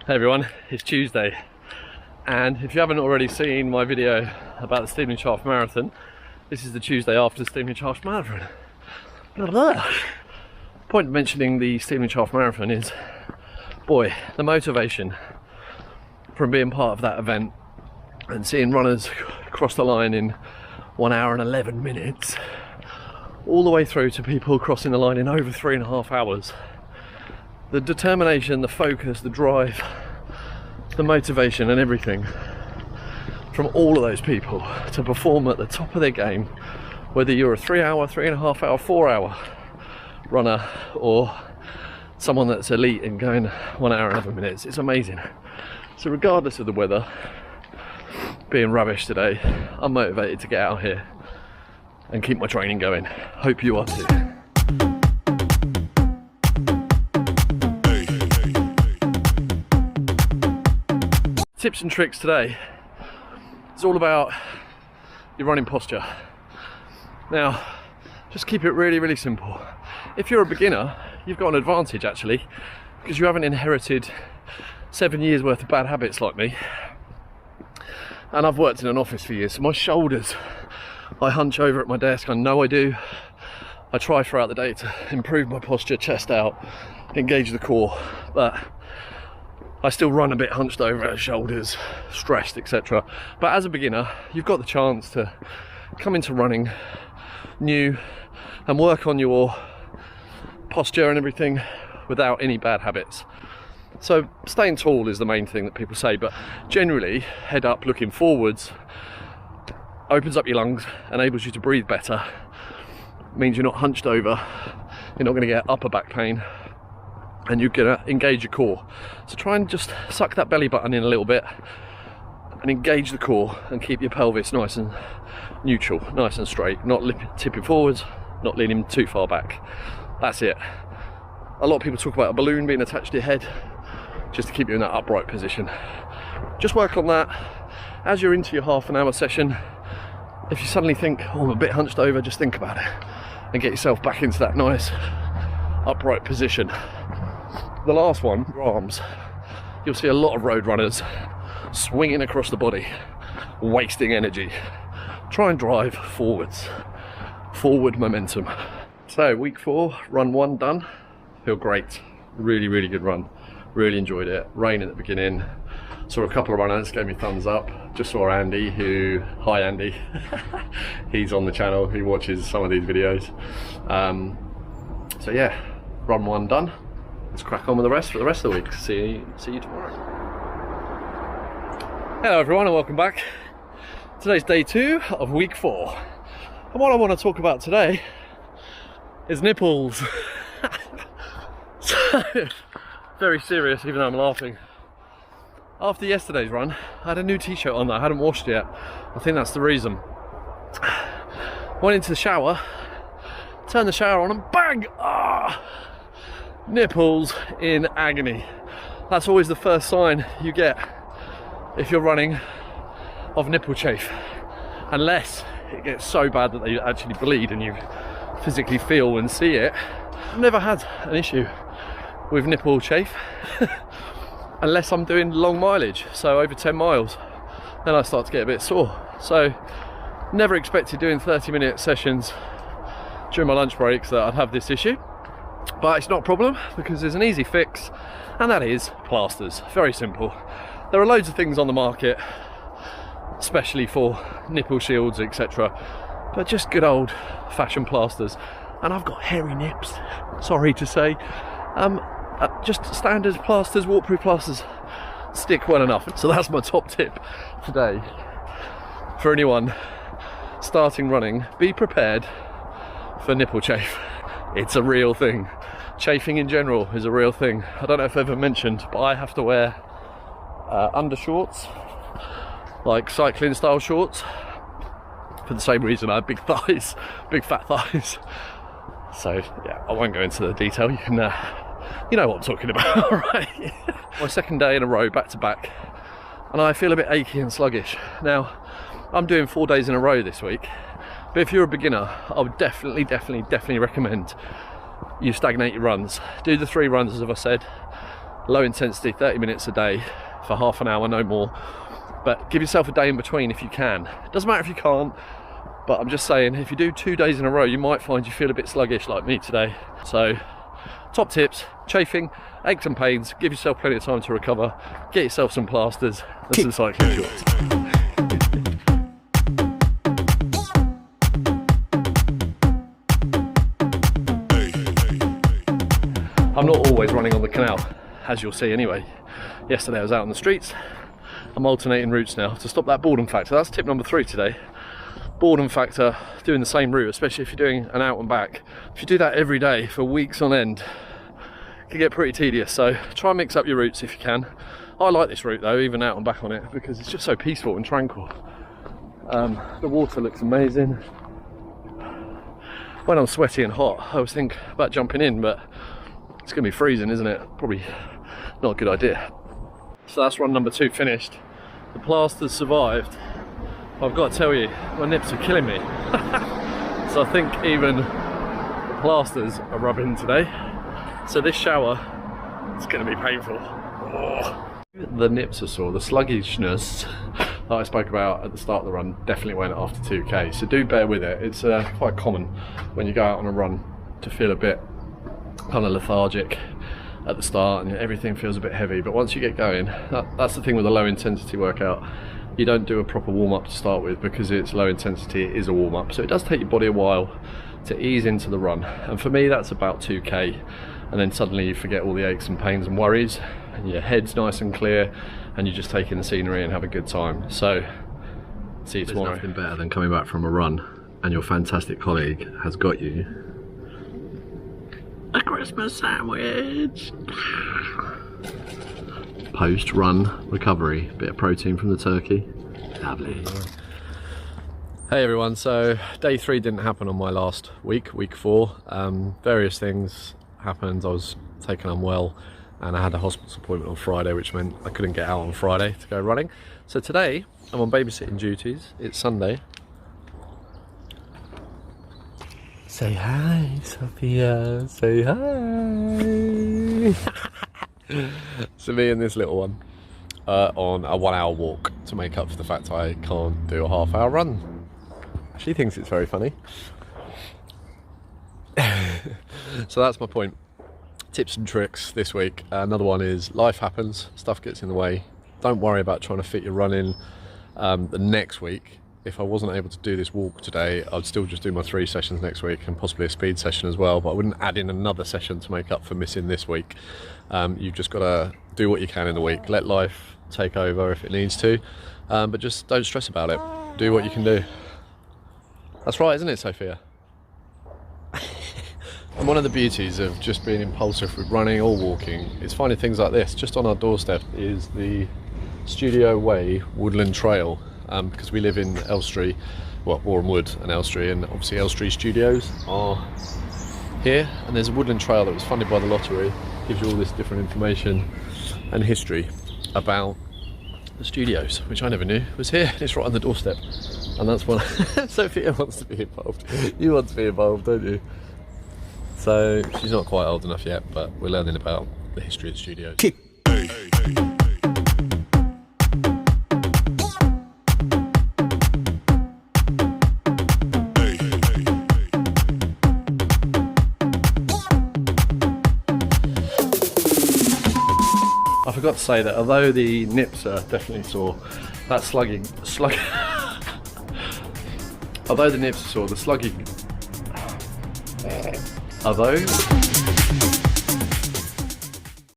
Hey everyone, it's Tuesday, and if you haven't already seen my video about the Stevenage Half Marathon, this is the Tuesday after the Stevenage Half Marathon. Blah, blah. The point of mentioning the Stevenage Half Marathon is, boy, the motivation from being part of that event and seeing runners cross the line in 1 hour and 11 minutes, all the way through to people crossing the line in over 3.5 hours. The determination, the focus, the drive, the motivation and everything from all of those people to perform at the top of their game, whether you're a 3 hour, 3.5 hour, 4 hour runner or someone that's elite and going 1 hour and 11 minutes, it's amazing. So regardless of the weather being rubbish today, I'm motivated to get out here and keep my training going. Hope you are too. Tips and tricks today. It's all about your running posture. Now, just keep it really, really simple. If you're a beginner, you've got an advantage actually, because you haven't inherited 7 years worth of bad habits like me. And I've worked in an office for years, so my shoulders, I hunch over at my desk, I know I do. I try throughout the day to improve my posture, chest out, engage the core, but I still run a bit hunched over at shoulders, stressed, etc. But as a beginner, you've got the chance to come into running new and work on your posture and everything without any bad habits. So staying tall is the main thing that people say, but generally head up looking forwards opens up your lungs, enables you to breathe better, means you're not hunched over, you're not going to get upper back pain, and you're going to engage your core. So try and just suck that belly button in a little bit and engage the core and keep your pelvis nice and neutral, nice and straight, not tipping forwards, not leaning too far back. That's it. A lot of people talk about a balloon being attached to your head just to keep you in that upright position. Just work on that as you're into your half an hour session. If you suddenly think, oh, I'm a bit hunched over, just think about it and get yourself back into that nice upright position. The last one, your arms. You'll see a lot of road runners swinging across the body, wasting energy. Try and drive forwards, forward momentum. So week 4, run 1 done. Feel great, really, really good run. Really enjoyed it. Rain at the beginning. Saw a couple of runners, gave me thumbs up. Just saw Andy, hi Andy. He's on the channel, he watches some of these videos. So yeah, run 1 done. Let's crack on with the rest for the rest of the week. See you tomorrow. Hello everyone and welcome back. Today's day 2 of week 4. And what I want to talk about today is nipples. So, very serious even though I'm laughing. After yesterday's run, I had a new t-shirt on that I hadn't washed yet. I think that's the reason. Went into the shower, turned the shower on and bang! Ah! Nipples in agony. That's always the first sign you get if you're running of nipple chafe, unless it gets so bad that they actually bleed and you physically feel and see it. I've never had an issue with nipple chafe unless I'm doing long mileage, so over 10 miles, then I start to get a bit sore. So never expected doing 30-minute sessions during my lunch breaks that I'd have this issue. But it's not a problem because there's an easy fix, and that is plasters. Very simple. There are loads of things on the market, especially for nipple shields, etc. But just good old fashioned plasters. And I've got hairy nips, sorry to say. Just standard plasters, waterproof plasters, stick well enough. So that's my top tip today. For anyone starting running, be prepared for nipple chafe. It's a real thing. Chafing in general is a real thing. I don't know if I've ever mentioned, but I have to wear undershorts, like cycling style shorts, for the same reason I have big thighs, big fat thighs. So yeah, I won't go into the detail. You can, you know what I'm talking about, right? My second day in a row, back to back, and I feel a bit achy and sluggish. Now, I'm doing 4 days in a row this week. But if you're a beginner, I would definitely recommend you stagnate your runs. Do the 3 runs as I said, low intensity, 30 minutes a day for half an hour, no more. But give yourself a day in between if you can. It doesn't matter if you can't, but I'm just saying, if you do 2 days in a row, you might find you feel a bit sluggish like me today. So, top tips: chafing, aches and pains, give yourself plenty of time to recover, get yourself some plasters and some cycling shorts. I'm not always running on the canal, as you'll see anyway. Yesterday I was out on the streets. I'm alternating routes now to stop that boredom factor. That's tip number 3 today. Boredom factor, doing the same route, especially if you're doing an out and back. If you do that every day for weeks on end, it can get pretty tedious. So try and mix up your routes if you can. I like this route though, even out and back on it, because it's just so peaceful and tranquil. The water looks amazing. When I'm sweaty and hot, I always think about jumping in, but it's gonna be freezing, isn't it? Probably not a good idea. So that's run number 2 finished. The plasters survived. I've got to tell you, my nips are killing me. So I think even the plasters are rubbing today. So this shower is going to be painful. Oh. The nips are sore, the sluggishness that I spoke about at the start of the run definitely went after 2k. So do bear with it. It's quite common when you go out on a run to feel a bit kind of lethargic at the start and everything feels a bit heavy, but once you get going, that's the thing with a low intensity workout. You don't do a proper warm-up to start with because it's low intensity, it is a warm-up, so it does take your body a while to ease into the run, and for me that's about 2k, and then suddenly you forget all the aches and pains and worries and your head's nice and clear and you just take in the scenery and have a good time. So see you tomorrow. There's nothing better than coming back from a run and your fantastic colleague has got you a Christmas sandwich. Post-run recovery, bit of protein from the turkey. Lovely. Hey everyone, so day 3 didn't happen on my last week 4. Various things happened. I was taken unwell and I had a hospital appointment on Friday, which meant I couldn't get out on Friday to go running. So today I'm on babysitting duties. It's Sunday. Say hi, Sophia. Say hi. So me and this little one on a 1 hour walk to make up for the fact I can't do a half-hour run. She thinks it's very funny. So that's my point. Tips and tricks this week. Another one is life happens, stuff gets in the way. Don't worry about trying to fit your run in the next week. If I wasn't able to do this walk today, I'd still just do my 3 sessions next week and possibly a speed session as well, but I wouldn't add in another session to make up for missing this week. You've just got to do what you can in the week. Let life take over if it needs to, but just don't stress about it. Do what you can do. That's right, isn't it, Sophia? And one of the beauties of just being impulsive with running or walking is finding things like this. Just on our doorstep is the Studio Way Woodland Trail. Because we live in Elstree, well, Warren Wood and Elstree, and obviously Elstree Studios are here, and there's a woodland trail that was funded by the lottery. Gives you all this different information and history about the studios, which I never knew was here. It's right on the doorstep, and that's one. Sophia wants to be involved. You want to be involved, don't you? So she's not quite old enough yet, but we're learning about the history of the studios. I forgot to say that although the nips are definitely sore, that although the nips are sore, the slugging, although